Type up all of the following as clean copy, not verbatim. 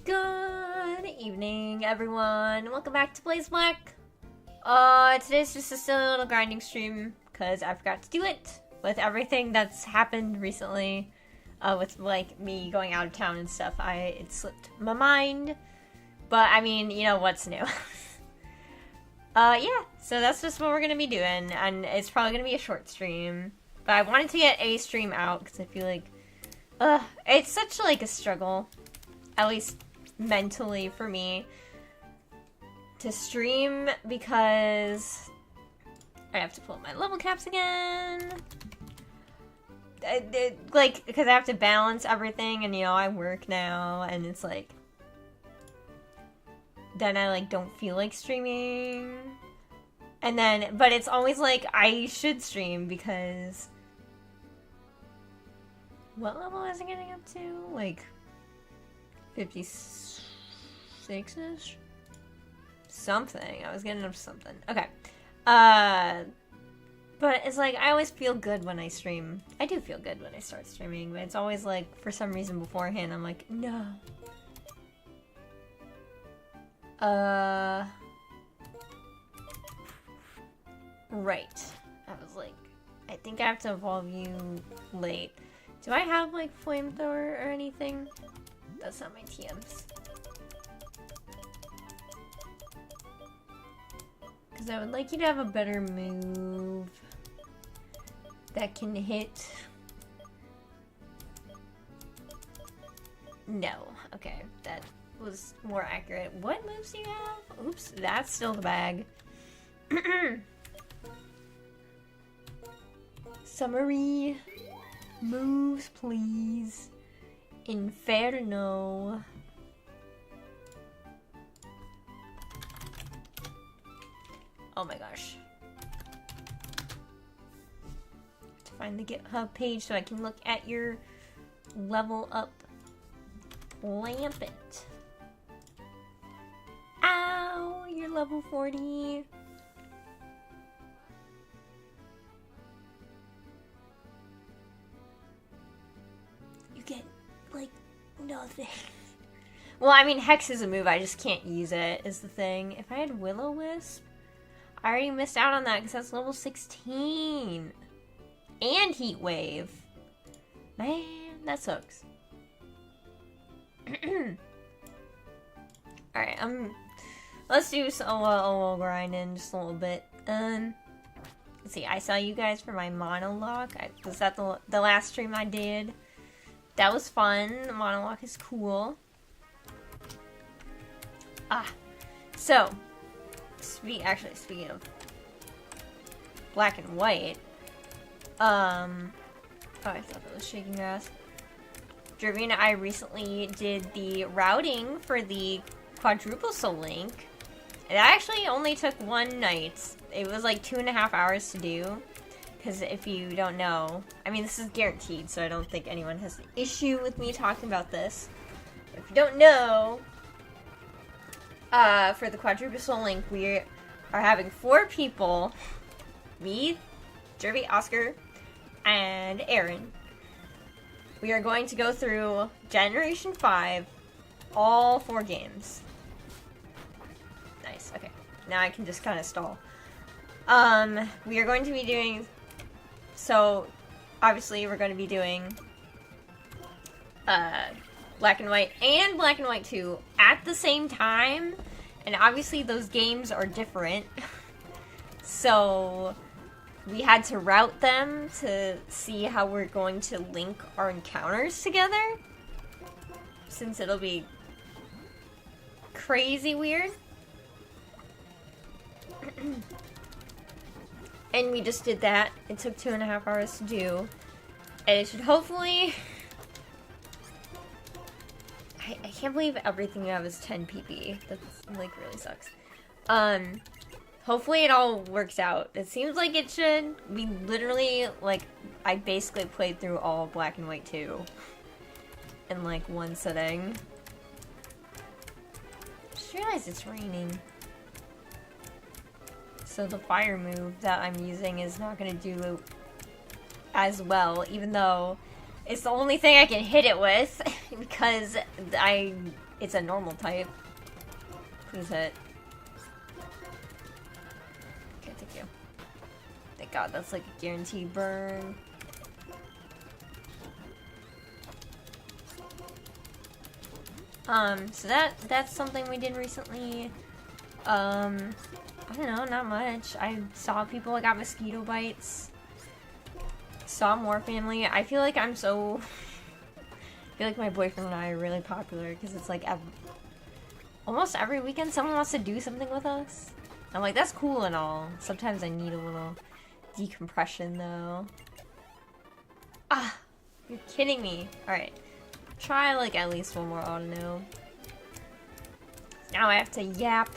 Good evening, everyone. Welcome back to Blaze Black. Today's just a silly little grinding stream because I forgot to do it with everything that's happened recently. With like me going out of town and stuff, it slipped my mind. But I mean, you know what's new. Yeah. So that's just what we're gonna be doing, and it's probably gonna be a short stream. But I wanted to get a stream out because I feel like, it's such like a struggle, at least mentally for me, to stream because I have to pull up my level caps again. Because I have to balance everything, and you know, I work now, and it's like, then I like don't feel like streaming. And then, but it's always like, I should stream because, what level is it getting up to? Like, 56-ish? Something. I was getting up to something. Okay. But it's like, I always feel good when I stream. I do feel good when I start streaming, but it's always like, for some reason beforehand, I'm like, no. Right. I was like, I think I have to evolve you late. Do I have like flamethrower or anything? That's not my TMs. Because I would like you to have a better move that can hit. No. Okay, that was more accurate. What moves do you have? Oops, that's still the bag. Summary. Moves, please. Inferno. Oh my gosh. To find the GitHub page so I can look at your level up Lampet. Ow! You're level 40. You get, like, nothing. Well, I mean, Hex is a move, I just can't use it, is the thing. If I had Will-O-Wisp, I already missed out on that because that's level 16. And Heat Wave. Man, that sucks. Alright, let's do a little grinding just a little bit. Let's see, I saw you guys for my monologue. Was that the last stream I did? That was fun. The monologue is cool. So, speaking of black and white, oh, I thought that was shaking grass. Drayano and I recently did the routing for the quadruple soul link. It actually only took one night. It was like 2.5 hours to do. Because if you don't know, I mean, this is guaranteed, so I don't think anyone has an issue with me talking about this. If you don't know, for the quadruple soul link, we are having 4 people. Me, Jerby, Oscar, and Aaron. We are going to go through Generation 5, all 4 games. Nice, okay. Now I can just kind of stall. We are going to be doing... So, obviously, we're going to be doing Black and White and Black and White 2 at the same time. And obviously, those games are different. So... we had to route them to see how we're going to link our encounters together. Since it'll be crazy weird. And we just did that. It took 2.5 hours to do. And it should hopefully... I can't believe everything I was 10 PP. That's, like, really sucks. Hopefully it all works out. It seems like it should. We literally, like, I basically played through all Black and White 2 in, like, one sitting. Just realized it's raining. So the fire move that I'm using is not going to do as well, even though it's the only thing I can hit it with, because it's a normal type. Please hit. Okay, thank you. Thank God, that's like a guaranteed burn. So that's something we did recently. I don't know, not much. I saw people that got mosquito bites. Saw more family. I feel like I feel like my boyfriend and I are really popular because it's like almost every weekend someone wants to do something with us. I'm like, that's cool and all. Sometimes I need a little decompression though. Ah, you're kidding me. Alright. Try like at least one more auto. Now I have to yap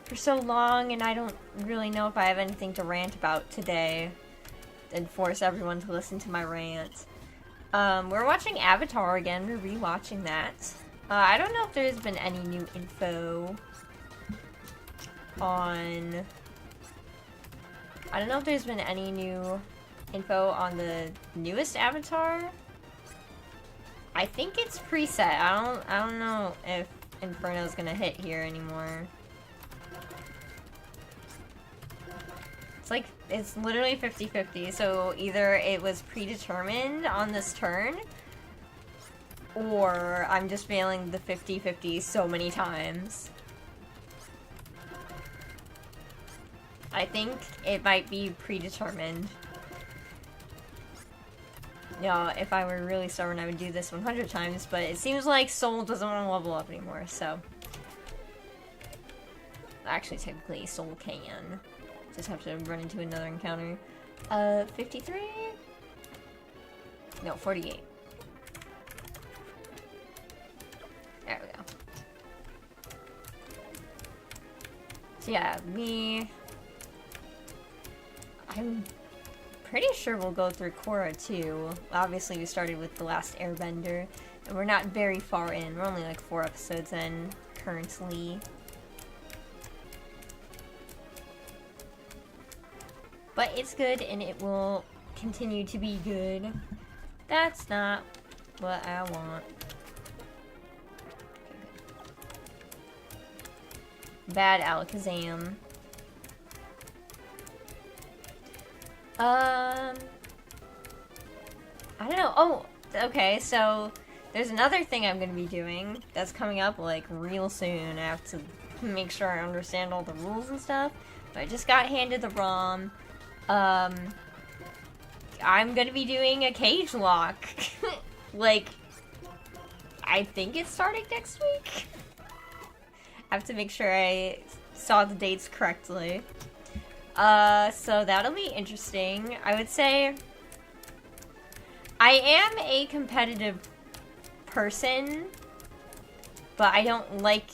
for so long and I don't really know if I have anything to rant about today and force everyone to listen to my rant. We're watching Avatar again. We're rewatching that. I don't know if there's been any new info on... I don't know if there's been any new info on the newest Avatar. I think it's preset. I don't know if Inferno's gonna hit here anymore. It's literally 50-50, so either it was predetermined on this turn, or I'm just failing the 50-50 so many times. I think it might be predetermined. You know, if I were really stubborn, I would do this 100 times, but it seems like Soul doesn't want to level up anymore, so... Actually, technically, Soul can. Just have to run into another encounter. 53? No, 48. There we go. So yeah, I'm pretty sure we'll go through Korra too. Obviously we started with The Last Airbender, and we're not very far in. We're only like 4 episodes in currently. But it's good, and it will continue to be good. That's not what I want. Okay, bad Alakazam. I don't know. Oh, okay, so there's another thing I'm gonna be doing that's coming up, like, real soon. I have to make sure I understand all the rules and stuff. But I just got handed the ROM. I'm gonna be doing a cage lock. Like, I think it's starting next week. I have to make sure I saw the dates correctly. So that'll be interesting. I would say I am a competitive person, but I don't like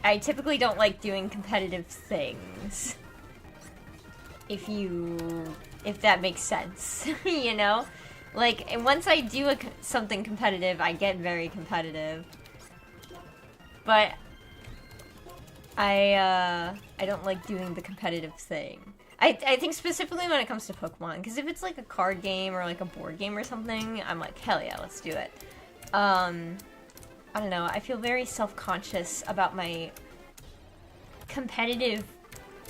I typically don't like doing competitive things. If that makes sense, you know? Like, and once I do something competitive, I get very competitive. But I don't like doing the competitive thing. I think specifically when it comes to Pokemon, because if it's like a card game or like a board game or something, I'm like, hell yeah, let's do it. I don't know, I feel very self-conscious about my competitive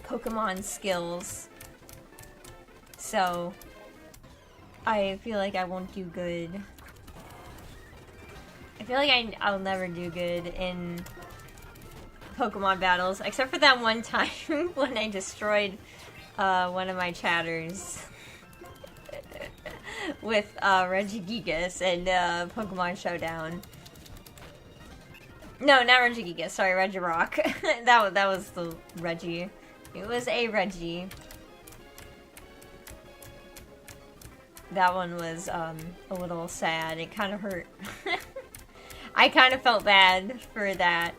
Pokemon skills. So, I feel like I won't do good. I feel like I'll never do good in Pokemon battles, except for that one time when I destroyed one of my chatters with Regigigas and Pokemon Showdown. No, not Regigigas, sorry, Regirock. that was the Reggie. It was a Reggie. That one was a little sad. It kind of hurt. I kind of felt bad for that.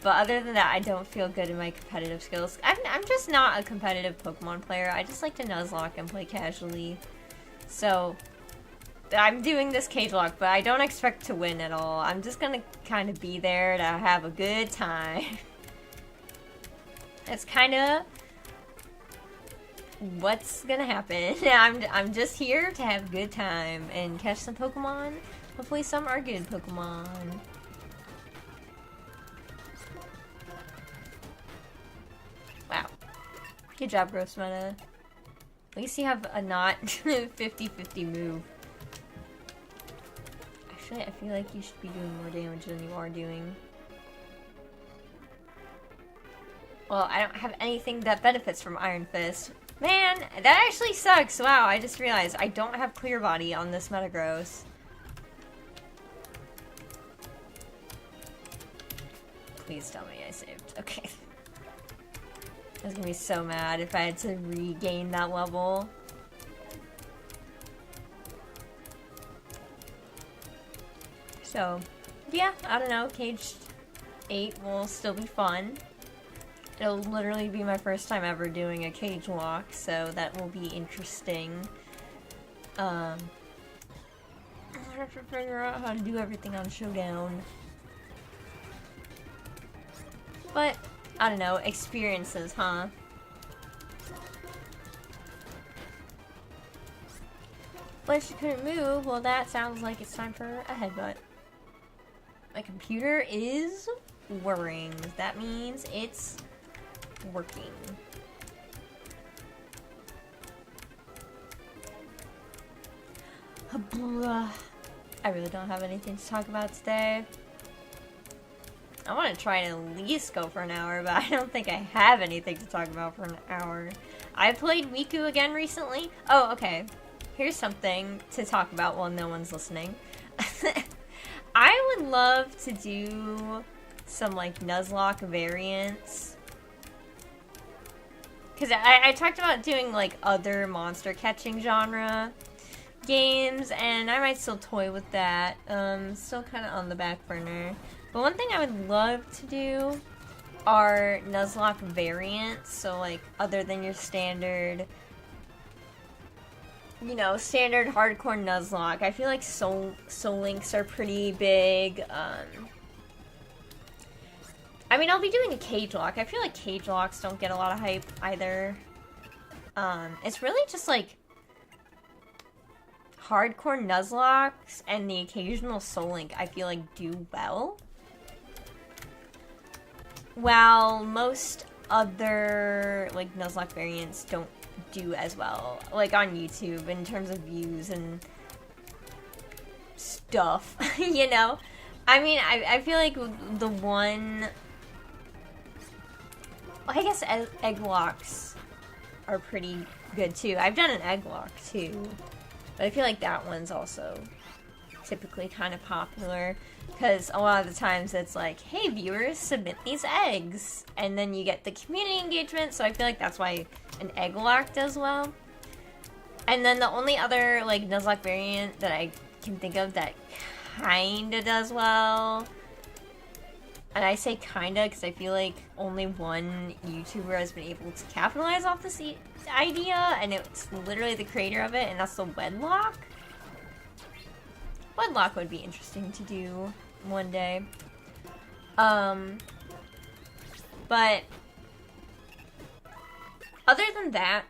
But other than that, I don't feel good in my competitive skills. I'm just not a competitive Pokemon player. I just like to Nuzlocke and play casually. So, I'm doing this cage lock, but I don't expect to win at all. I'm just gonna kind of be there to have a good time. That's kind of what's gonna happen. I'm just here to have a good time and catch some Pokemon. Hopefully some are good Pokemon. Good job, Gross Meta. At least you have a not 50-50 move. Actually, I feel like you should be doing more damage than you are doing. Well, I don't have anything that benefits from Iron Fist. Man, that actually sucks. Wow, I just realized I don't have Clear Body on this Metagross. Please tell me I saved. Okay. I was gonna be so mad if I had to regain that level. So, yeah, I don't know. Cage 8 will still be fun. It'll literally be my first time ever doing a cage walk, so that will be interesting. I have to figure out how to do everything on Showdown. But, I don't know, experiences, huh? But she couldn't move, well that sounds like it's time for a headbutt. My computer is whirring. That means it's working. I really don't have anything to talk about today. I want to try and at least go for an hour, but I don't think I have anything to talk about for an hour. I played Miku again recently. Oh, okay. Here's something to talk about while no one's listening. I would love to do some, like, Nuzlocke variants. Because I talked about doing, like, other monster catching genre games, and I might still toy with that. Still kind of on the back burner. But one thing I would love to do are Nuzlocke variants, so, like, other than your standard, you know, standard hardcore Nuzlocke. I feel like Soul Links are pretty big. I mean, I'll be doing a cage lock. I feel like cage locks don't get a lot of hype either. It's really just like hardcore Nuzlocks and the occasional Soul Link I feel like do well. While most other like Nuzlocke variants don't do as well, like on YouTube in terms of views and stuff, you know? I mean, I feel like the one, I guess egg locks are pretty good too. I've done an egg lock too, but I feel like that one's also typically kind of popular because a lot of the times it's like, hey viewers, submit these eggs, and then you get the community engagement, so I feel like that's why an egg lock does well. And then the only other like Nuzlocke variant that I can think of that kinda does well, and I say kinda because I feel like only one YouTuber has been able to capitalize off this idea, and it's literally the creator of it, and that's the Wedlock. Wedlock would be interesting to do one day. But other than that,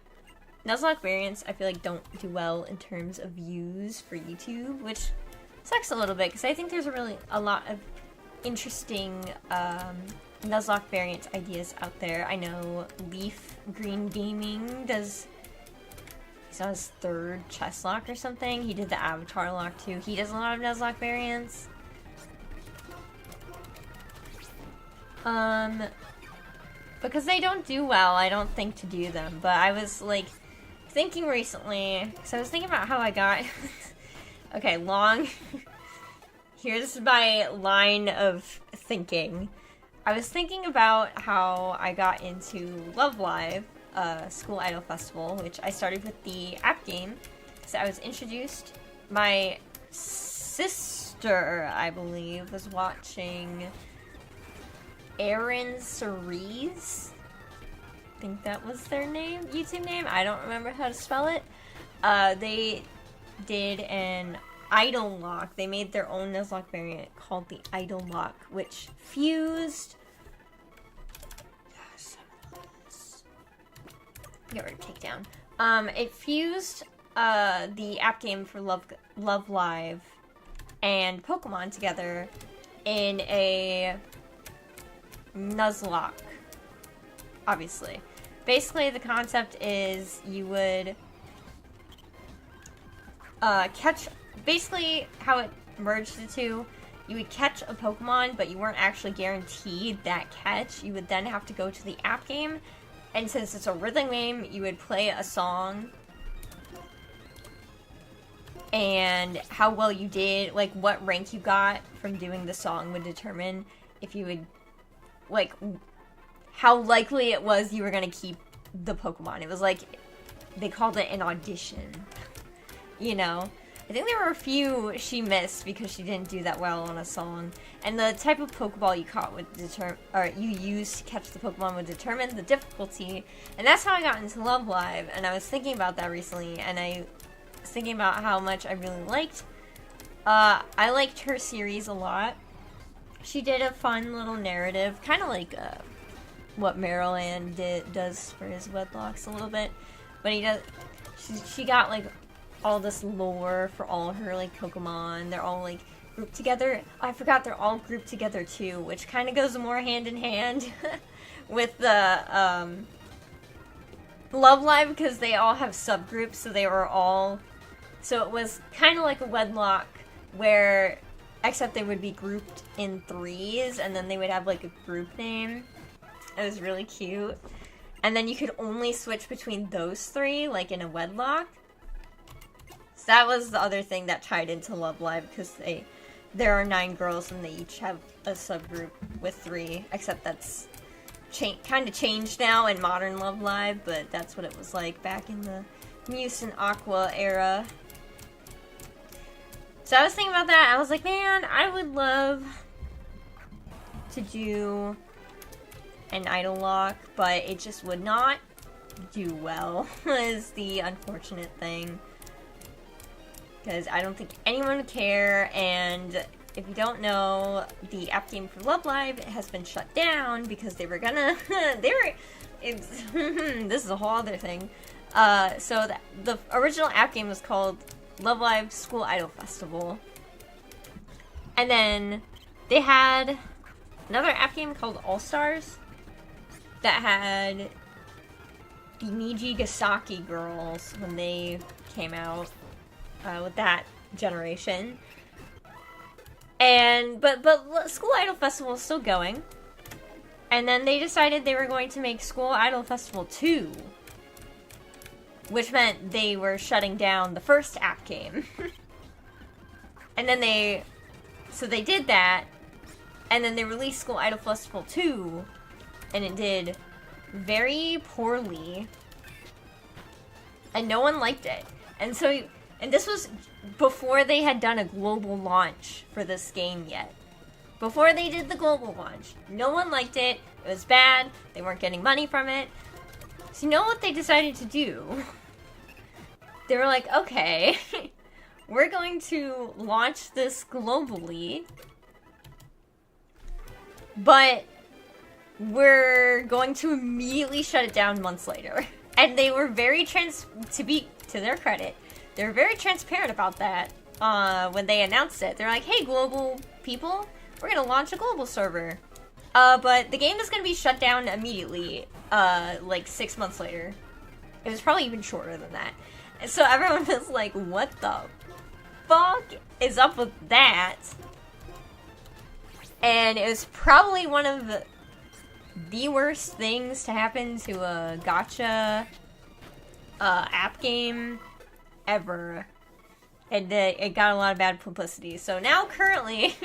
Nuzlocke variants I feel like don't do well in terms of views for YouTube, which sucks a little bit because I think there's a lot of interesting Nuzlocke variant ideas out there. I know Leaf Green Gaming does. He's on his third chest lock or something. He did the avatar lock too. He does a lot of Nuzlocke variants. Because they don't do well, I don't think to do them. But I was like thinking recently, because I was thinking about how I got. Okay, here's my line of thinking. I was thinking about how I got into Love Live. School Idol Festival, which I started with the app game. So I was introduced. My sister, I believe, was watching Aaron Cerise. I think that was their name, YouTube name. I don't remember how to spell it. They did an Idol Lock. They made their own Nuzlocke variant called the Idol Lock, which fused. Get rid of takedown. It fused the app game for Love Live and Pokemon together in a Nuzlocke, obviously. basically the concept is you would catch, basically how it merged the two, you would catch a Pokemon, but you weren't actually guaranteed that catch. You would then have to go to the app game, and since it's a rhythm game, you would play a song, and how well you did, like what rank you got from doing the song would determine if you would, like, how likely it was you were gonna keep the Pokemon. It was like, they called it an audition, you know? I think there were a few she missed because she didn't do that well on a song. And the type of Pokeball you caught would determine, or you used to catch the Pokemon would determine the difficulty. And that's how I got into Love Live. And I was thinking about that recently, and I was thinking about how much I really liked. I liked her series a lot. She did a fun little narrative, kind of like what Maryland does for his Wedlocks a little bit. But she got like all this lore for all her like Pokemon. They're all like grouped together. Oh, I forgot they're all grouped together too, which kind of goes more hand in hand with the Love Live, because they all have subgroups, so they were all, so it was kind of like a Wedlock where, except they would be grouped in threes, and then they would have like a group name. It was really cute. And then you could only switch between those three, like in a Wedlock. So that was the other thing that tied into Love Live, because there are 9 girls and they each have a subgroup with 3, except that's kind of changed now in modern Love Live, but that's what it was like back in the Muse and Aqua era. So I was thinking about that. I was like, man, I would love to do an idol lock, but it just would not do well, is the unfortunate thing. Because I don't think anyone would care, and if you don't know, the app game for Love Live has been shut down because they were gonna, this is a whole other thing. So the original app game was called Love Live School Idol Festival. And then they had another app game called All Stars that had the Nijigasaki girls when they came out. With that generation, but School Idol Festival is still going, and then they decided they were going to make School Idol Festival 2, which meant they were shutting down the first app game. And then they did that, and then they released School Idol Festival 2, and it did very poorly, and no one liked it, and this was before they had done a global launch for this game yet. Before they did the global launch. No one liked it. It was bad. They weren't getting money from it. So you know what they decided to do? They were like, okay, we're going to launch this globally, but we're going to immediately shut it down months later. And they were very to their credit, they were very transparent about that when they announced it. They're like, hey, global people, we're going to launch a global server. But the game is going to be shut down immediately, like 6 months later. It was probably even shorter than that. And so everyone was like, what the fuck is up with that? And it was probably one of the worst things to happen to a gacha app game ever, and it got a lot of bad publicity. So now currently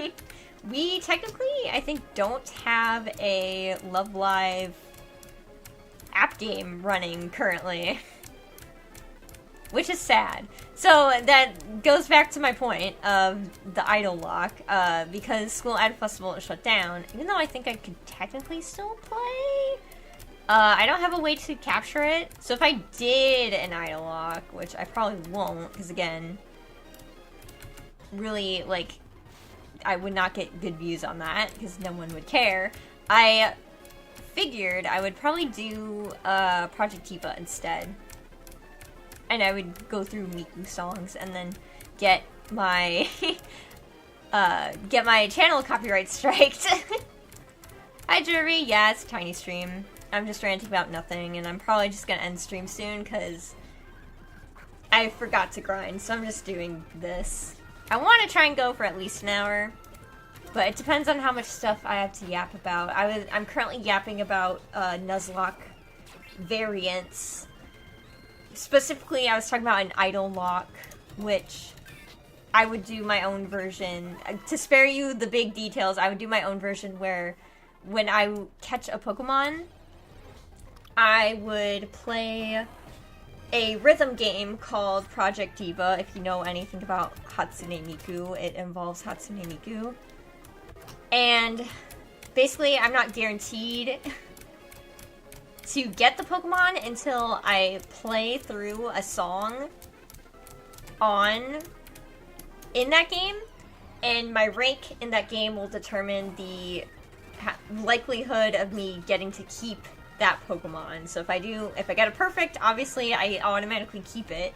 we technically, I think, don't have a Love Live app game running currently, which is sad. So that goes back to my point of the idol lock, because School Idol Festival is shut down, even though I think I could technically still play. I don't have a way to capture it, so if I did an idol lock, which I probably won't, because again, really, like, I would not get good views on that, because no one would care. I figured I would probably do Project Tifa instead, and I would go through Miku songs, and then get my channel copyright striked. Hi, Jerry. Yeah, it's a tiny stream. I'm just ranting about nothing, and I'm probably just gonna end stream soon, because I forgot to grind, so I'm just doing this. I want to try and go for at least an hour, but it depends on how much stuff I have to yap about. I'm currently yapping about Nuzlocke variants. Specifically, I was talking about an idle lock, which I would do my own version. To spare you the big details, I would do my own version where when I catch a Pokemon, I would play a rhythm game called Project Diva. If you know anything about Hatsune Miku, it involves Hatsune Miku. And basically, I'm not guaranteed to get the Pokemon until I play through a song in that game, and my rank in that game will determine the likelihood of me getting to keep that Pokemon. So if I get a perfect, obviously I automatically keep it.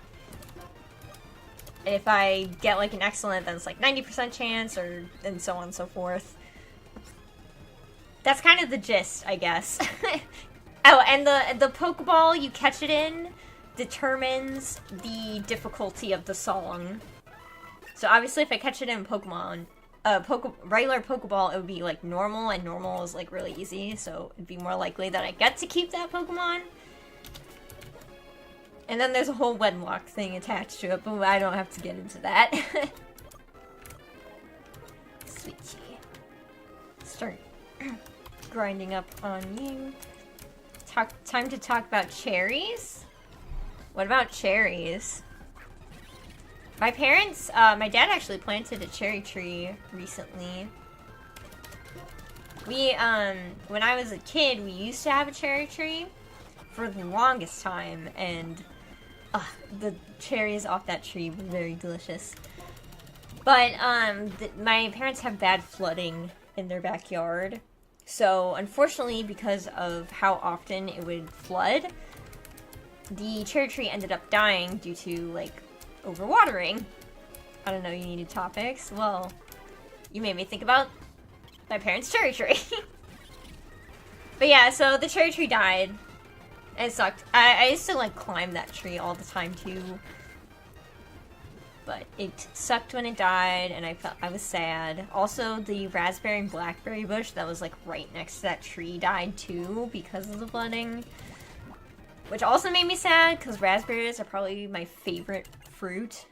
And if I get like an excellent, then it's like 90% chance, and so on and so forth. That's kind of the gist, I guess. Oh, and the Pokeball you catch it in determines the difficulty of the song. So obviously if I catch it in Pokemon, regular Pokeball, it would be like normal, and normal is like really easy, so it'd be more likely that I get to keep that Pokemon. And then there's a whole wedlock thing attached to it, but I don't have to get into that. Sweetie. Start grinding up on you. Time to talk about cherries? What about cherries? My parents, my dad actually planted a cherry tree recently. When I was a kid, we used to have a cherry tree for the longest time, and the cherries off that tree were very delicious. But, my parents have bad flooding in their backyard, so unfortunately, because of how often it would flood, the cherry tree ended up dying due to, like, overwatering. I don't know, you needed topics? Well, you made me think about my parents' cherry tree. But yeah, so the cherry tree died. And it sucked. I used to, like, climb that tree all the time, too. But it sucked when it died, and I was sad. Also, the raspberry and blackberry bush that was, like, right next to that tree died, too, because of the flooding. Which also made me sad, because raspberries are probably my favorite fruit.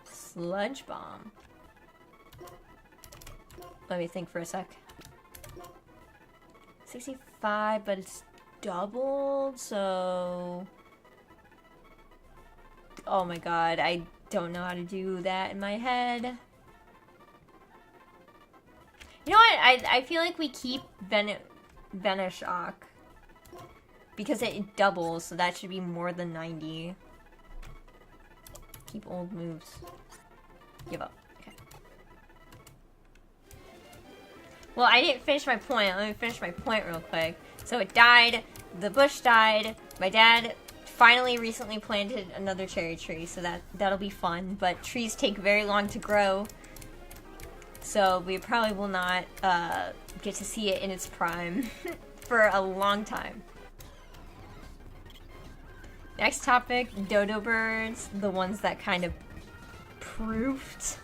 Sludge bomb. Let me think for a sec. 65, but it's doubled, so... Oh my god, I don't know how to do that in my head. You know what? I feel like we keep Venoshock. Because it doubles, so that should be more than 90. Keep old moves. Give up. Okay. Well, I didn't finish my point. Let me finish my point real quick. So it died. The bush died. My dad finally recently planted another cherry tree, so that'll be fun. But trees take very long to grow. So we probably will not get to see it in its prime for a long time. Next topic, dodo birds, the ones that kind of proofed.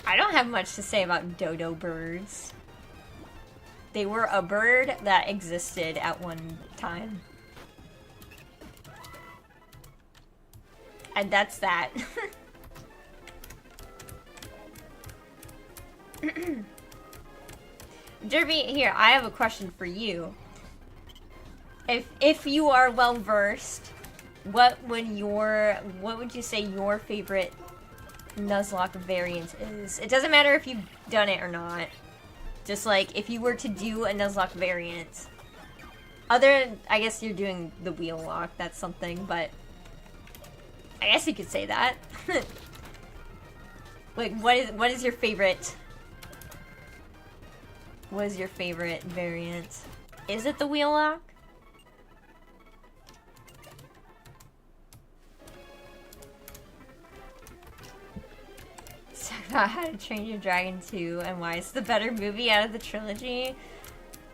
I don't have much to say about dodo birds. They were a bird that existed at one time. And that's that. Derby, here, I have a question for you. If you are well versed, what would you say your favorite Nuzlocke variant is? It doesn't matter if you've done it or not. Just like if you were to do a Nuzlocke variant. I guess you're doing the wheel lock, that's something, but I guess you could say that. Like what is your favorite? What is your favorite variant? Is it the wheel lock? Talk about How to Train Your Dragon 2 and why it's the better movie out of the trilogy.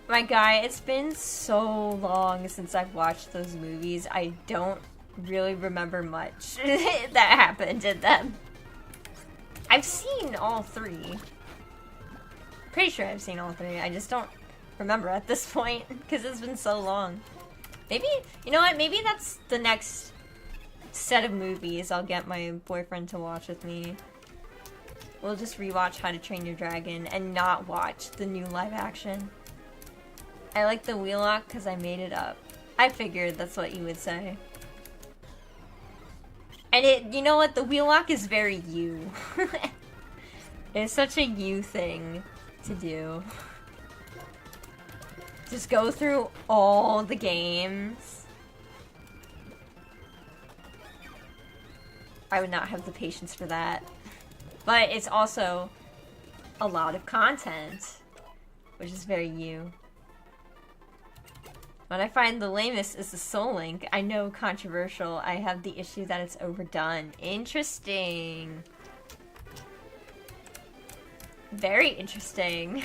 My guy, it's been so long since I've watched those movies. I don't really remember much that happened in them. I've seen all three. Pretty sure I've seen all three. I just don't remember at this point because it's been so long. Maybe, you know what? Maybe that's the next set of movies I'll get my boyfriend to watch with me. We'll just rewatch How to Train Your Dragon and not watch the new live action. I like the wheelock because I made it up. I figured that's what you would say. And you know what? The wheelock is very you. It's such a you thing to do. Just go through all the games. I would not have the patience for that. But it's also a lot of content, which is very you. What I find the lamest is the Soul Link. I know, controversial. I have the issue that it's overdone. Interesting. Very interesting.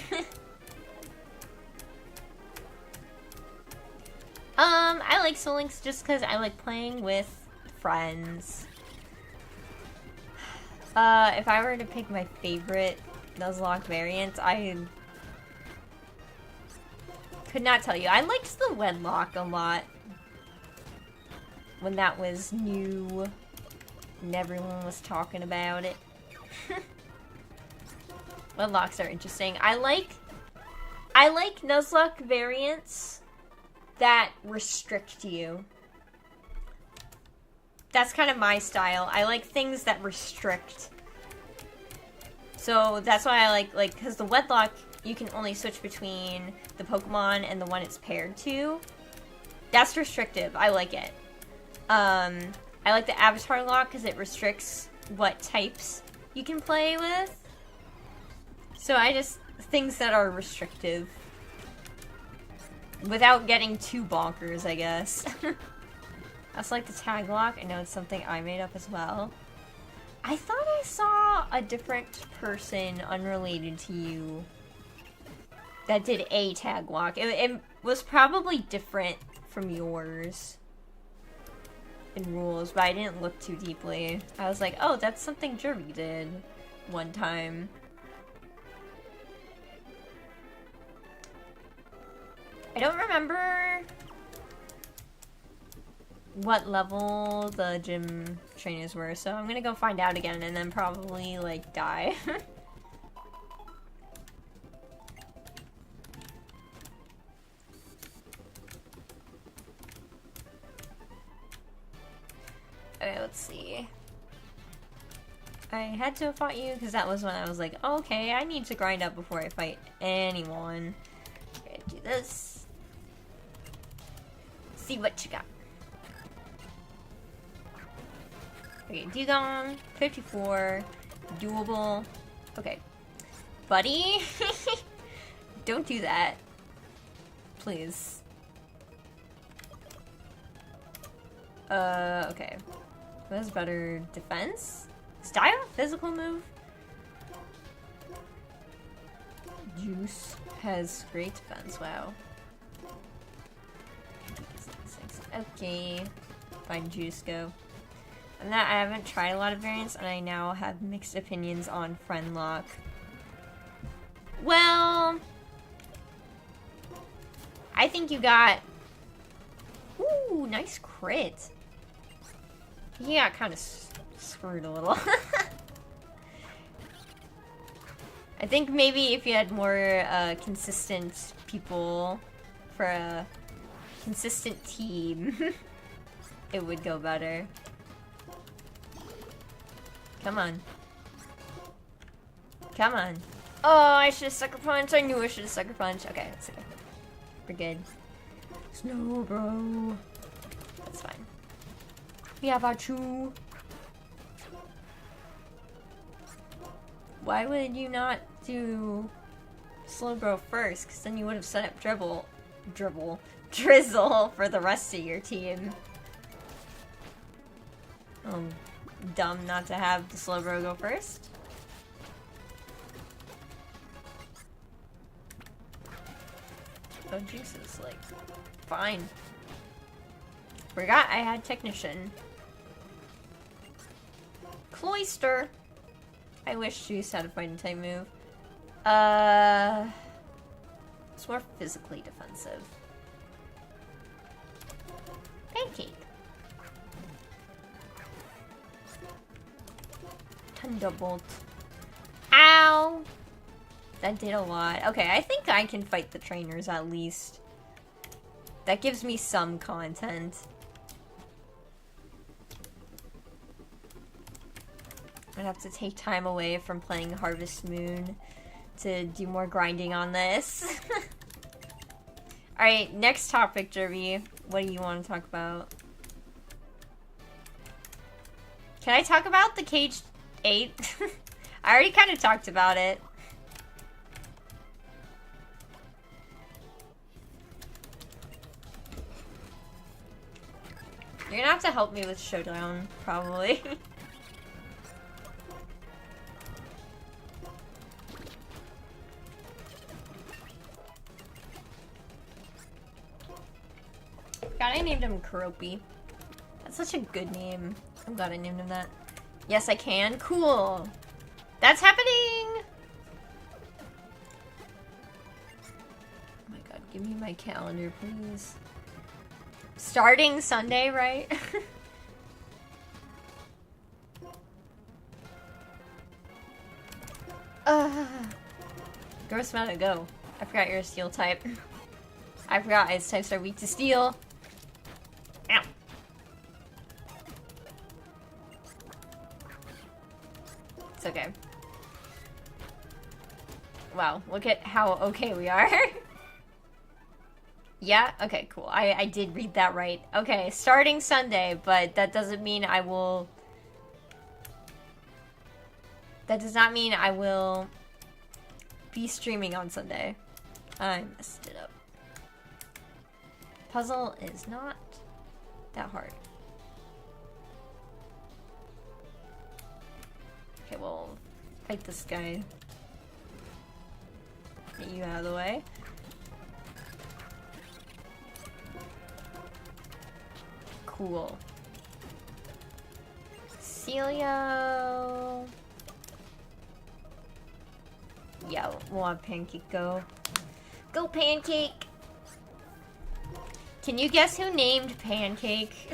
I like Soul Links just because I like playing with friends. If I were to pick my favorite Nuzlocke variant, I could not tell you. I liked the Wedlock a lot when that was new and everyone was talking about it. Wedlocks are interesting. I like Nuzlocke variants that restrict you. That's kind of my style. I like things that restrict. So that's why I like, because the Wedlock, you can only switch between the Pokemon and the one it's paired to. That's restrictive. I like it. I like the Avatar Lock because it restricts what types you can play with. So things that are restrictive. Without getting too bonkers, I guess. I also like the Tag Lock. I know it's something I made up as well. I thought I saw a different person unrelated to you that did a Tag Lock. It was probably different from yours in rules, but I didn't look too deeply. I was like, oh, that's something Jervy did one time. I don't remember what level the gym trainers were, so I'm gonna go find out again and then probably, like, die. Okay, let's see. I had to have fought you because that was when I was like, oh, okay, I need to grind up before I fight anyone. Okay, do this. See what you got. Okay, Dugong, 54, doable. Okay. Buddy? Don't do that. Please. Okay. Who has better defense? Style? Physical move? Juice has great defense, wow. Okay. Find Juice go. And that I haven't tried a lot of variants, and I now have mixed opinions on Friendlock. Well, I think you got... Ooh, nice crit. He got kind of screwed a little. I think maybe if you had more consistent people for a consistent team, it would go better. Come on. Come on. Oh, I should have sucker punch. I knew I should have sucker punch. Okay, it's okay. We're good. Snow, bro. That's fine. We have our chew. Why would you not do Slowbro first? Because then you would have set up Drizzle for the rest of your team. Oh, dumb not to have the Slowbro go first. Oh, Jinx is, like, fine. Forgot I had Technician. Cloister. I wish Juice had a fighting type move. It's more physically defensive. Pancake. Thunderbolt. Ow! That did a lot. Okay, I think I can fight the trainers at least. That gives me some content. I'm gonna have to take time away from playing Harvest Moon to do more grinding on this. Alright, next topic, Jervy. What do you want to talk about? Can I talk about the Cage 8? I already kind of talked about it. You're gonna have to help me with Showdown, probably. God, I named him Karopi. That's such a good name. I'm glad I named him that. Yes, I can. Cool. That's happening! Oh my god, give me my calendar, please. Starting Sunday, right? Gross amount to go. I forgot you're a steel type. I forgot ice types are weak to steel. Ow. It's okay. Wow, look at how okay we are. Yeah? Okay, cool. I did read that right. Okay, starting Sunday, but that doesn't mean I will... That does not mean I will be streaming on Sunday. I messed it up. Puzzle is not that hard. Okay, we'll fight this guy. Get you out of the way. Cool. Celio. Yeah, we'll have Pancake go. Go, Pancake! Can you guess who named Pancake?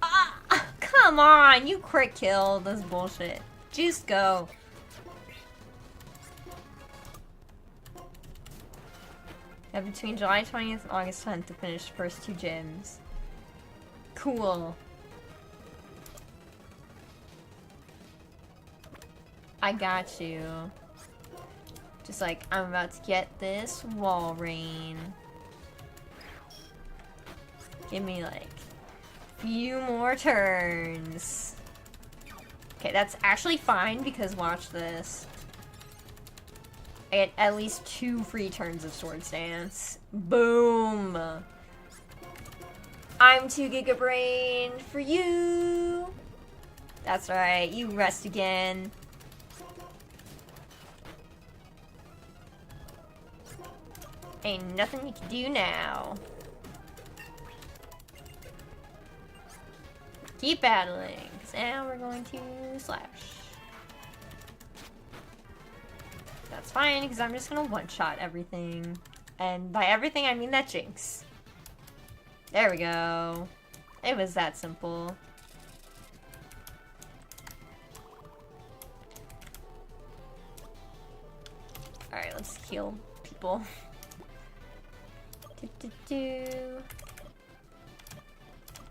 Ah, come on! You crit kill. That's bullshit. Just go. You have between July 20th and August 10th to finish the first 2 gyms. Cool. I got you. Just like, I'm about to get this wall rain. Give me like a few more turns. Okay, that's actually fine because watch this. I get at least 2 free turns of Swords Dance. Boom! I'm 2 Gigabrain for you! That's right, you rest again. Ain't nothing you can do now. Keep battling, because now we're going to slash. That's fine, because I'm just gonna one-shot everything. And by everything, I mean that Jinx. There we go. It was that simple. Alright, let's heal people.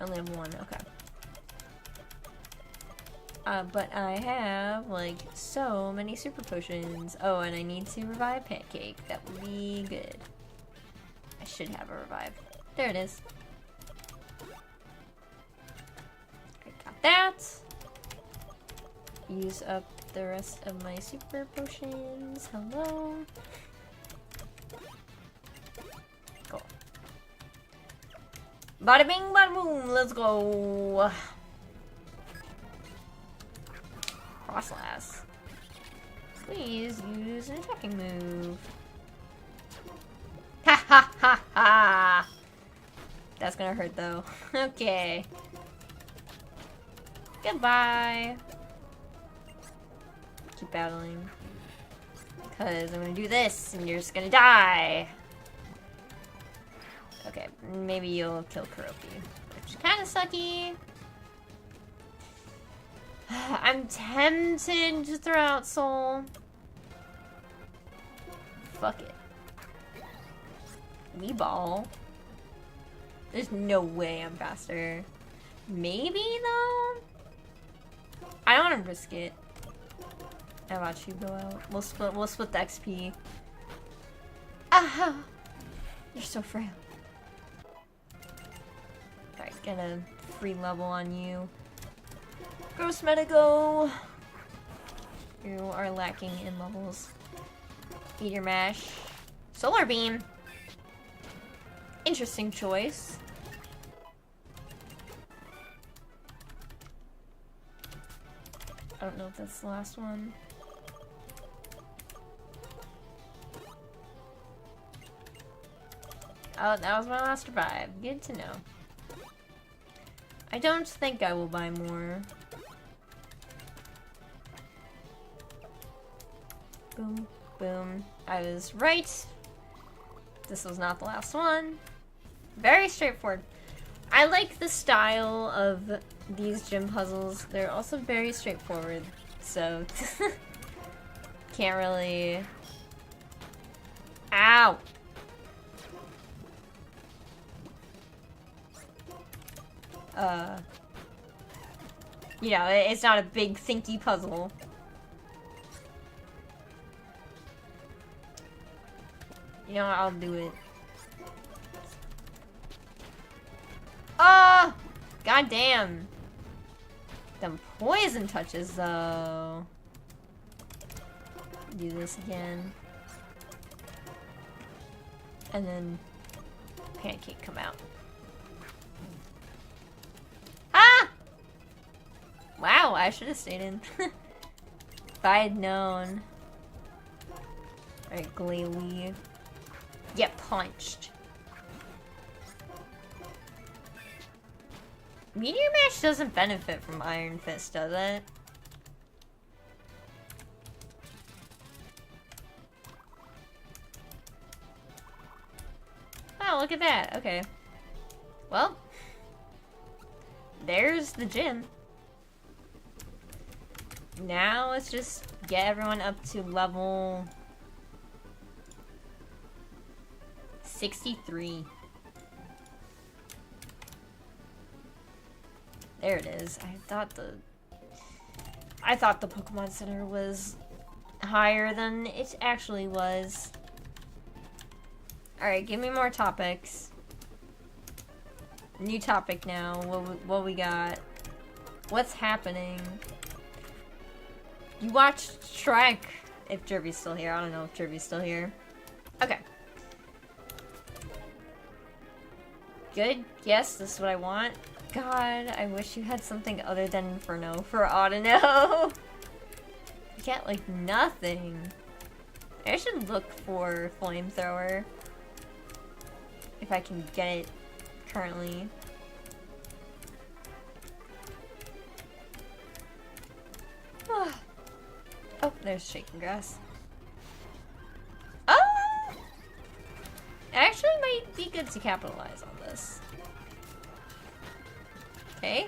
Only have 1, okay. But I have, like, so many super potions. Oh, and I need to revive Pancake. That would be good. I should have a revive. There it is. I got that. Use up the rest of my super potions. Hello. Cool. Bada bing, bada boom. Let's go. Crosslass. Please use an attacking move. Ha ha ha ha! That's gonna hurt though. Okay. Goodbye. Keep battling. Because I'm gonna do this and you're just gonna die. Okay, maybe you'll kill Kuroki. Which is kinda sucky. I'm tempted to throw out Soul. Fuck it. Weeball. There's no way I'm faster. Maybe though? I don't want to risk it. How about you go out? We'll split the XP. Ah! You're so frail. Alright, get a free level on you. Gross Medigo! You are lacking in levels. Eat your mash. Solar Beam! Interesting choice. I don't know if that's the last one. Oh, that was my last revive. Good to know. I don't think I will buy more. Boom, boom. I was right. This was not the last one. Very straightforward. I like the style of these gym puzzles. They're also very straightforward, so can't really... Ow! You know, it's not a big thinky puzzle. You know what, I'll do it. Oh! God damn. Them poison touches, though. Do this again. And then Pancake come out. Ah! Wow, I should have stayed in. If I had known. Alright, Glalie. Get punched. Meteor Mash doesn't benefit from Iron Fist, does it? Oh, look at that. Okay. Well, there's the gym. Now let's just get everyone up to level 63. There it is. I thought the Pokemon Center was higher than it actually was. Alright, give me more topics. New topic now. What we got? What's happening? You watched Shrek. If Jervy's still here. I don't know if Jervy's still here. Okay. Good. Yes, this is what I want. God, I wish you had something other than Inferno for Audino. You get, like, nothing. I should look for Flamethrower. If I can get it currently. Oh, there's Shaking Grass. Oh! It actually might be good to capitalize on this. Okay.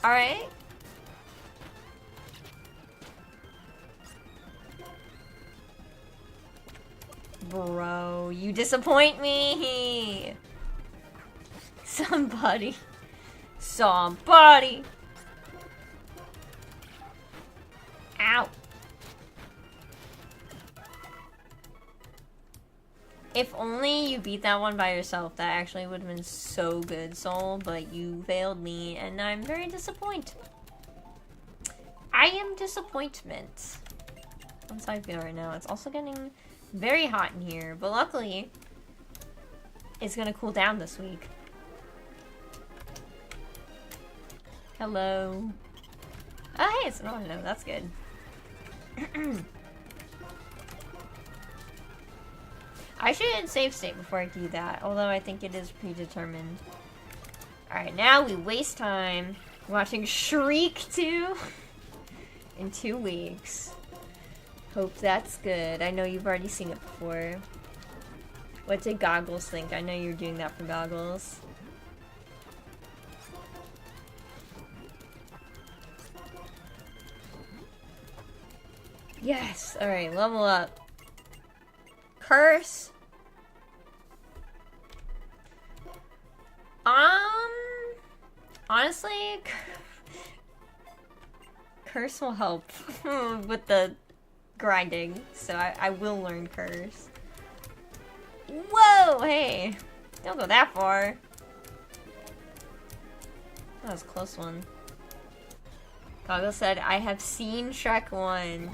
Alright. Bro, you disappoint me! Somebody. Somebody! Ow! If only you beat that one by yourself, that actually would have been so good, Soul, but you failed me, and I'm very disappointed. I am disappointment. That's how I feel right now. It's also getting very hot in here, but luckily, it's gonna cool down this week. Hello. Oh, hey, it's an Audino. That's good. I should save state before I do that, although I think it is predetermined. Alright, now we waste time watching Shriek 2 in 2 weeks. Hope that's good. I know you've already seen it before. What did Goggles think? I know you're doing that for Goggles. Yes! Alright, level up. Curse. Honestly, Curse will help with the grinding, so I will learn Curse. Whoa, hey! Don't go that far. That was a close one. Goggle said, I have seen Shrek 1.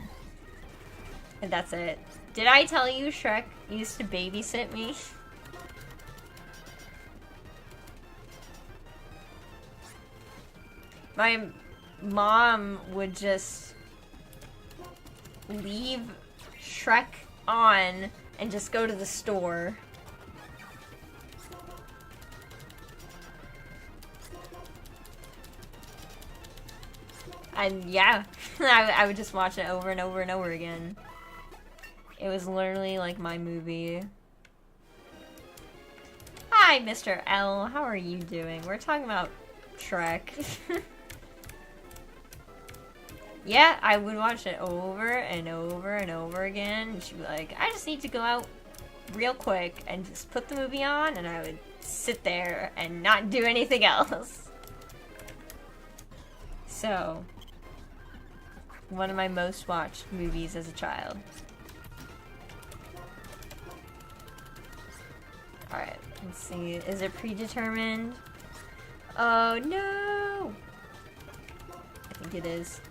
And that's it. Did I tell you Shrek used to babysit me? My mom would just leave Shrek on and just go to the store. And yeah, I would just watch it over and over and over again. It was literally like my movie. Hi, Mr. L. How are you doing? We're talking about Shrek. Yeah, I would watch it over and over and over again. And she'd be like, I just need to go out real quick and just put the movie on, and I would sit there and not do anything else. So, one of my most watched movies as a child. Alright, let's see. Is it predetermined? Oh no! I think it is.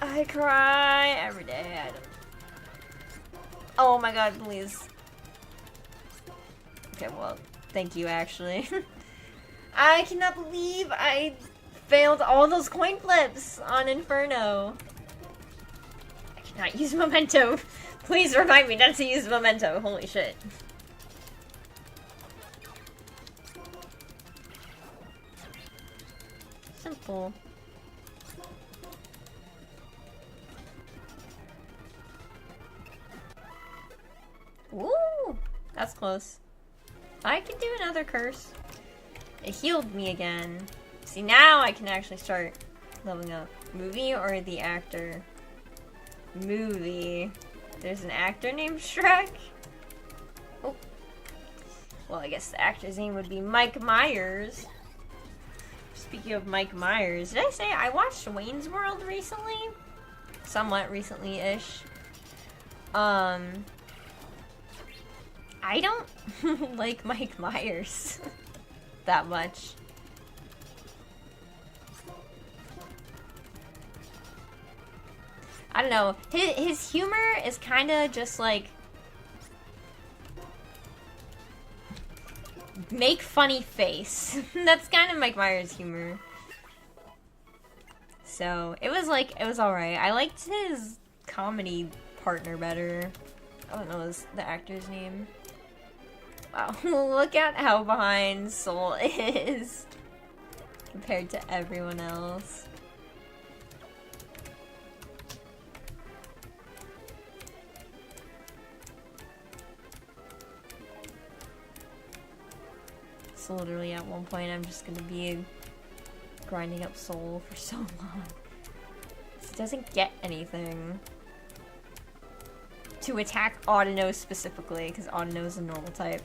I cry every day. Oh my god, please. Okay, well, thank you actually. I cannot believe I failed all those coin flips on Inferno. I cannot use Memento. Please remind me not to use Memento. Holy shit. Simple. Ooh, that's close. I can do another curse. It healed me again. See, now I can actually start leveling up. Movie or the actor? Movie. There's an actor named Shrek? Oh. Well, I guess the actor's name would be Mike Myers. Speaking of Mike Myers, did I say I watched Wayne's World recently? Somewhat recently-ish. I don't like Mike Myers that much. I don't know. His humor is kind of just like make funny face. That's kind of Mike Myers' humor. So it was alright. I liked his comedy partner better. I don't know the actor's name. Wow, look at how behind Soul is compared to everyone else. So literally at one point I'm just gonna be grinding up Soul for so long. It doesn't get anything. To attack Audino specifically, because Audino is a normal type.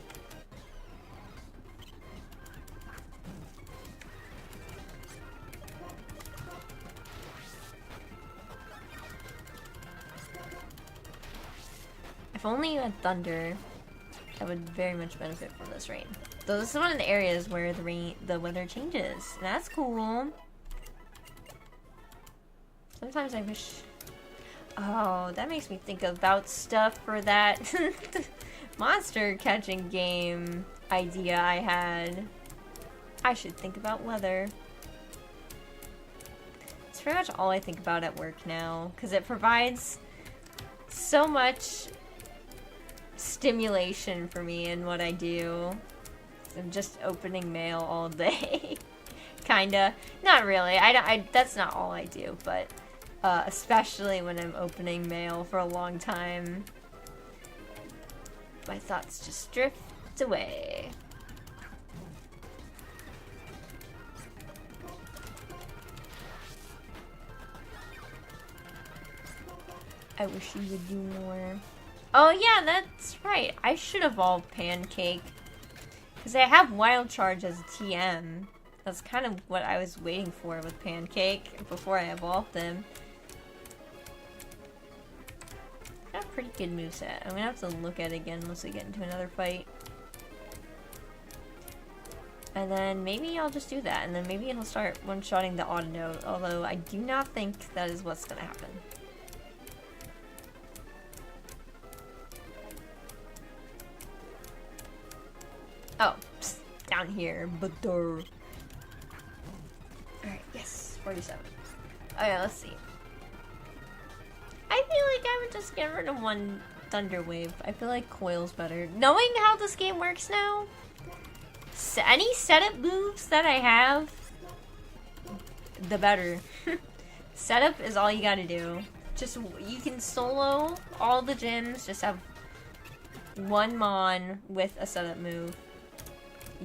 If only you had Thunder, that would very much benefit from this rain. Though this is one of the areas where the weather changes. And that's cool. Sometimes I wish... Oh, that makes me think about stuff for that monster catching game idea I had. I should think about weather. It's pretty much all I think about at work now, because it provides so much stimulation for me in what I do. I'm just opening mail all day. Kinda. Not really. That's not all I do, but especially when I'm opening mail for a long time, my thoughts just drift away. I wish you would do more. Oh yeah, that's right. I should evolve Pancake. Because I have Wild Charge as a TM. That's kind of what I was waiting for with Pancake before I evolved him. Got a pretty good moveset. I'm gonna have to look at it again once we get into another fight. And then maybe I'll just do that. And then maybe he'll start one-shotting the Autonote. Although I do not think that is what's gonna happen. Oh, psst, down here, but Alright, yes, 47. Okay, let's see. I feel like I would just get rid of one Thunder Wave. I feel like Coil's better. Knowing how this game works now, any setup moves that I have, the better. Setup is all you gotta do. Just, you can solo all the gyms, just have one Mon with a setup move.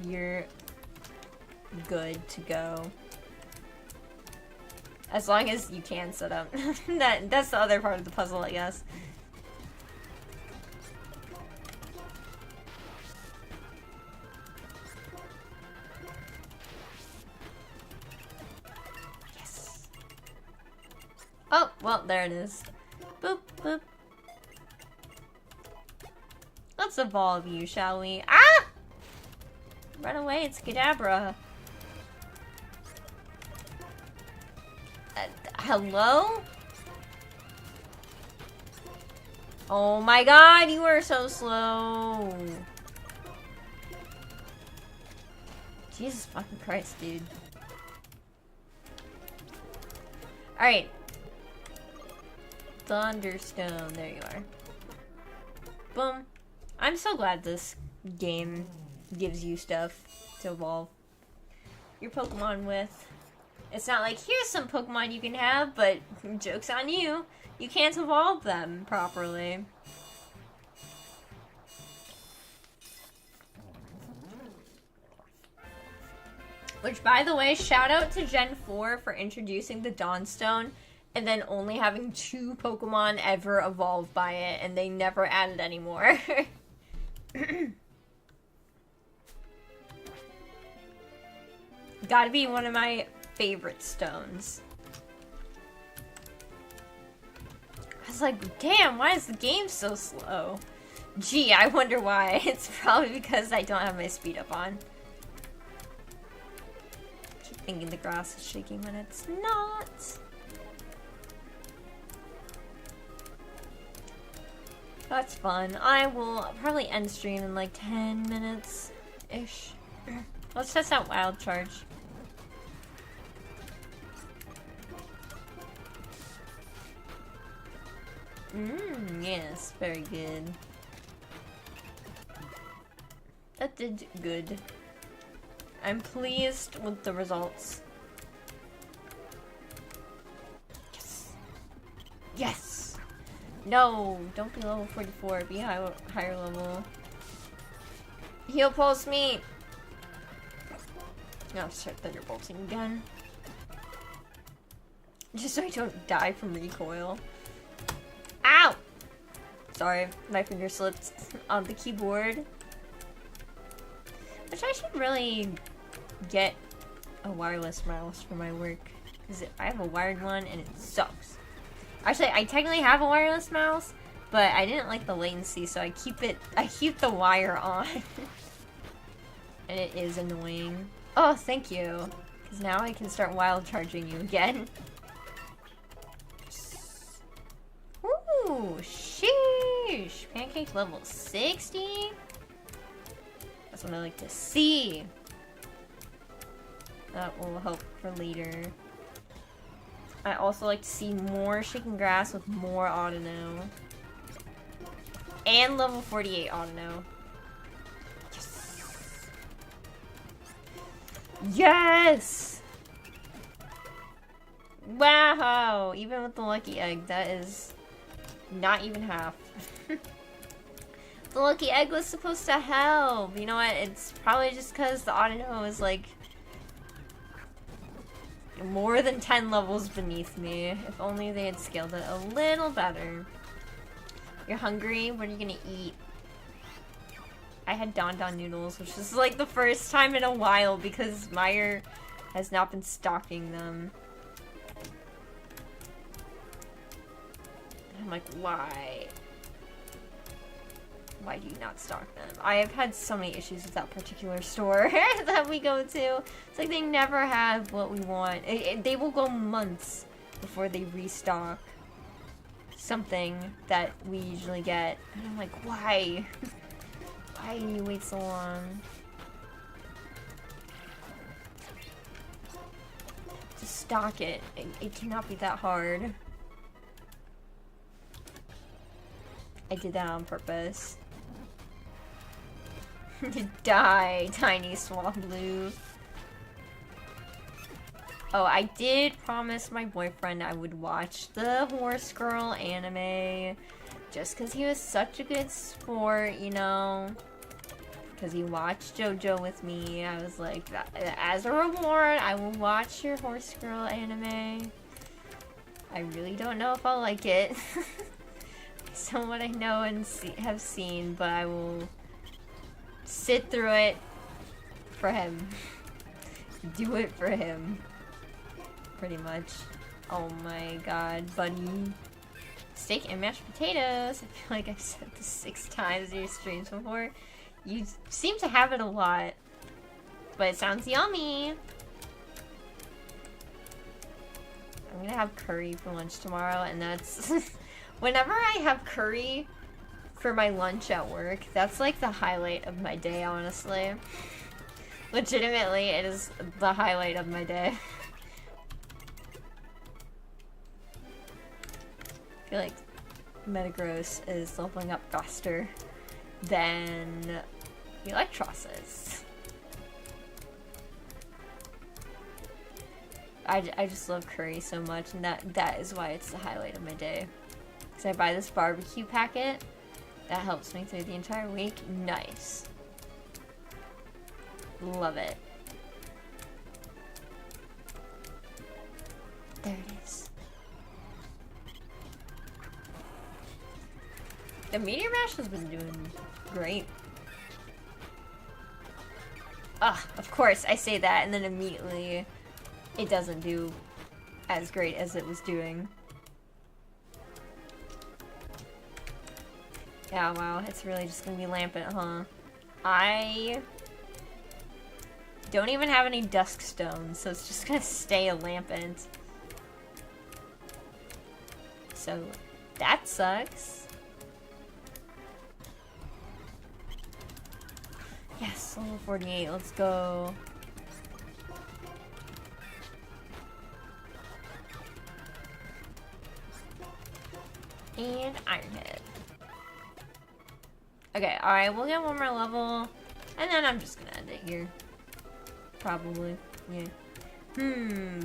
You're good to go. As long as you can set up. That's the other part of the puzzle, I guess. Yes. Oh, well, there it is. Boop, boop. Let's evolve you, shall we? Ah! Run away, it's Kadabra. Hello? Oh my god, you are so slow. Jesus fucking Christ, dude. Alright. Thunderstone, there you are. Boom. I'm so glad this game gives you stuff to evolve your Pokemon with. It's not like, here's some Pokemon you can have, but joke's on you. You can't evolve them properly. Which, by the way, shout out to Gen 4 for introducing the Dawnstone and then only having 2 Pokemon ever evolve by it, and they never added any more. Gotta be one of my favorite stones. I was like, damn, why is the game so slow? Gee, I wonder why. It's probably because I don't have my speed up on. I keep thinking the grass is shaking when it's not. That's fun. I will probably end stream in like 10 minutes-ish. Let's test out Wild Charge. Yes, very good. That did good. I'm pleased with the results. Yes! Yes! No! Don't be level 44, be higher level. Heal Pulse me! Now start Thunderbolting again. Just so I don't die from recoil. Ow! Sorry, my finger slipped on the keyboard. Which I should really get a wireless mouse for my work. Because I have a wired one and it sucks. Actually, I technically have a wireless mouse, but I didn't like the latency, so I keep the wire on. And it is annoying. Oh, thank you. Because now I can start wild charging you again. Ooh, sheesh. Pancake level 60? That's what I like to see. That will help for later. I also like to see more shaking grass with more Audino. And level 48 Audino. Yes! Yes! Wow! Even with the lucky egg, that is not even half. The lucky egg was supposed to help. You know what? It's probably just because the Audino is like more than 10 levels beneath me. If only they had scaled it a little better. You're hungry? What are you gonna eat? I had Don Don noodles, which is like the first time in a while because Meyer has not been stocking them. I'm like, why? Why do you not stock them? I have had so many issues with that particular store that we go to. It's like they never have what we want. They will go months before they restock something that we usually get. And I'm like, why? Why do you wait so long? Just stock it. It cannot be that hard. I did that on purpose. Die, tiny Swablu. Oh, I did promise my boyfriend I would watch the Horse Girl anime. Just because he was such a good sport, you know. Because he watched JoJo with me. I was like, as a reward, I will watch your Horse Girl anime. I really don't know if I'll like it. Based on what I know and have seen, but I will sit through it for him. Do it for him. Pretty much. Oh my god, buddy. Steak and mashed potatoes. I feel like I've said this 6 times in your streams before. You seem to have it a lot. But it sounds yummy. I'm gonna have curry for lunch tomorrow, and that's... Whenever I have curry for my lunch at work, that's like the highlight of my day, honestly. Legitimately, it is the highlight of my day. I feel like Metagross is leveling up faster than Electros is. I just love curry so much, and that is why it's the highlight of my day. Because I buy this barbecue packet that helps me through the entire week. Nice. Love it. There it is. The Meteor Mash has been doing great. Ah, of course, I say that and then immediately it doesn't do as great as it was doing. Yeah, wow, it's really just gonna be Lampent, huh? I don't even have any Dusk Stones, so it's just gonna stay a Lampent. So, that sucks. Yes, level 48, let's go. And Iron Head. Okay, alright, we'll get one more level, and then I'm just gonna end it here. Probably, yeah.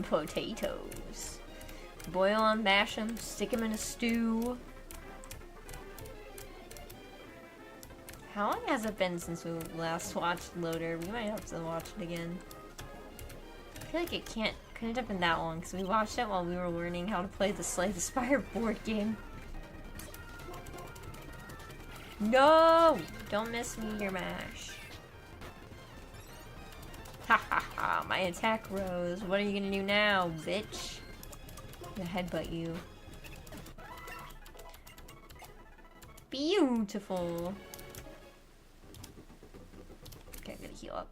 Potatoes. Boil and mash them, stick them in a stew. How long has it been since we last watched Loader? We might have to watch it again. I feel like it couldn't have been that long, because we watched it while we were learning how to play the Slay the Spire board game. No! Don't miss me, your mash. Ha ha ha, my attack rose. What are you gonna do now, bitch? I'm gonna headbutt you. Beautiful. Okay, I'm gonna heal up.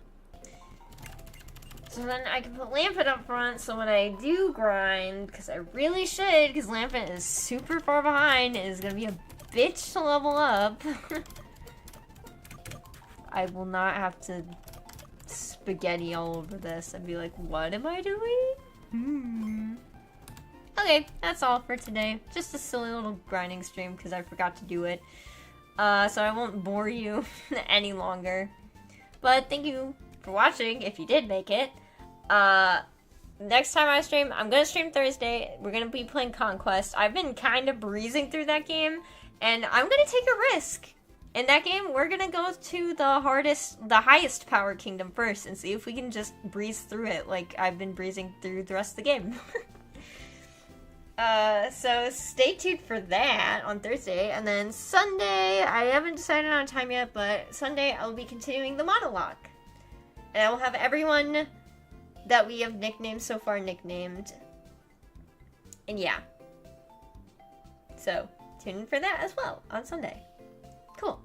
So then I can put Lampent up front, so when I do grind, because I really should, because Lampent is super far behind, it is gonna be a bitch to level up. I will not have to spaghetti all over this and be like, what am I doing? Okay, Okay, that's all for today. Just a silly little grinding stream because I forgot to do it. So I won't bore you any longer. But thank you for watching, if you did make it. Next time I stream, I'm gonna stream Thursday. We're gonna be playing Conquest. I've been kind of breezing through that game, and I'm gonna take a risk. In that game, we're gonna go to the highest power kingdom first, and see if we can just breeze through it like I've been breezing through the rest of the game. So stay tuned for that on Thursday, and then Sunday, I haven't decided on a time yet, but Sunday I'll be continuing the monologue. And I will have everyone that we have nicknamed so far nicknamed. And yeah. So, tune in for that as well on Sunday. Cool.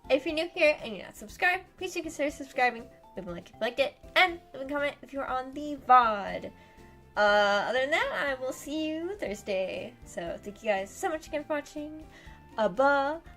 If you're new here and you're not subscribed, please do consider subscribing. Leave a like if you liked it, and leave a comment if you're on the VOD. Other than that, I will see you Thursday. So, thank you guys so much again for watching. Bye-bye.